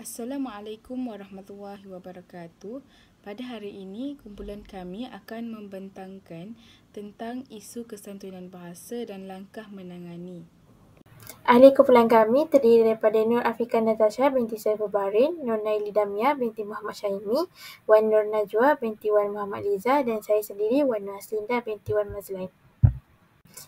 Assalamualaikum warahmatullahi wabarakatuh. Pada hari ini, kumpulan kami akan membentangkan tentang isu kesantunan bahasa dan langkah menangani. Ahli kumpulan kami terdiri daripada Nur Afiqah Natasha binti Saiful Bahrin, Nur Naili Damia binti Muhammad Syahimi, Wan Nur Najwa binti Wan Muhammad Liza dan saya sendiri Wan Nur Aslinda binti Wan Mazlain.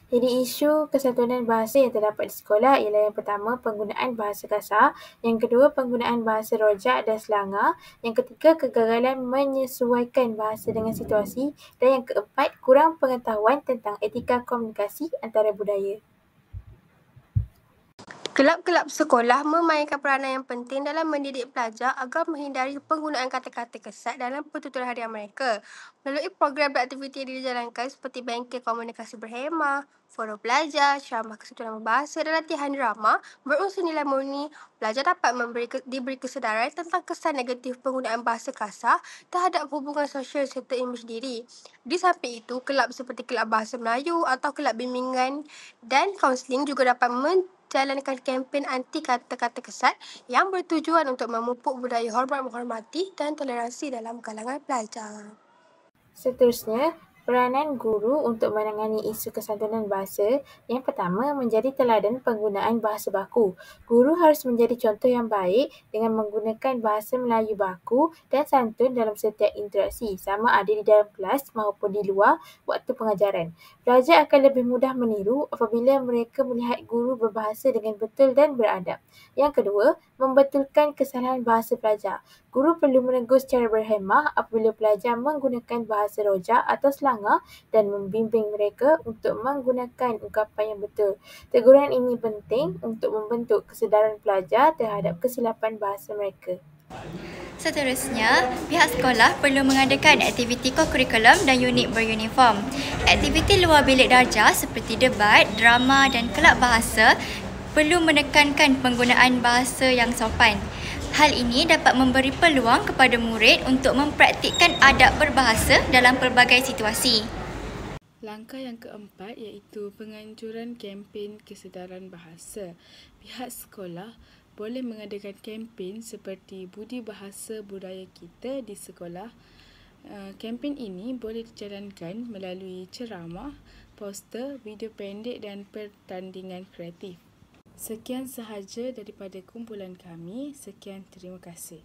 Jadi isu kesantunan bahasa yang terdapat di sekolah ialah yang pertama penggunaan bahasa kasar, yang kedua penggunaan bahasa rojak dan selanga, yang ketiga kegagalan menyesuaikan bahasa dengan situasi dan yang keempat kurang pengetahuan tentang etika komunikasi antara budaya. Kelab-kelab sekolah memainkan peranan yang penting dalam mendidik pelajar agar menghindari penggunaan kata-kata kesat dalam pertuturan harian mereka. Melalui program dan aktiviti yang dijalankan seperti bengkel komunikasi berhemah, forum pelajar, ceramah kesantunan bahasa dan latihan drama berunsur nilai murni, pelajar dapat diberi kesedaran tentang kesan negatif penggunaan bahasa kasar terhadap hubungan sosial serta imej diri. Di samping itu, kelab seperti kelab bahasa Melayu atau kelab bimbingan dan kaunseling juga dapat jalankan kempen anti kata-kata kesat yang bertujuan untuk memupuk budaya hormat menghormati dan toleransi dalam kalangan pelajar. Seterusnya, peranan guru untuk menangani isu kesantunan bahasa. Yang pertama, menjadi teladan penggunaan bahasa baku. Guru harus menjadi contoh yang baik dengan menggunakan bahasa Melayu baku dan santun dalam setiap interaksi, sama ada di dalam kelas maupun di luar waktu pengajaran. Pelajar akan lebih mudah meniru apabila mereka melihat guru berbahasa dengan betul dan beradab. Yang kedua, membetulkan kesalahan bahasa pelajar. Guru perlu menegur secara berhemah apabila pelajar menggunakan bahasa rojak atau selanga dan membimbing mereka untuk menggunakan ungkapan yang betul. Teguran ini penting untuk membentuk kesedaran pelajar terhadap kesilapan bahasa mereka. Seterusnya, pihak sekolah perlu mengadakan aktiviti kokurikulum dan unit beruniform. Aktiviti luar bilik darjah seperti debat, drama dan kelab bahasa perlu menekankan penggunaan bahasa yang sopan. Hal ini dapat memberi peluang kepada murid untuk mempraktikkan adab berbahasa dalam pelbagai situasi. Langkah yang keempat iaitu penganjuran kempen kesedaran bahasa. Pihak sekolah boleh mengadakan kempen seperti Budi Bahasa Budaya Kita di sekolah. Kempen ini boleh dijalankan melalui ceramah, poster, video pendek dan pertandingan kreatif. Sekian sahaja daripada kumpulan kami. Sekian, terima kasih.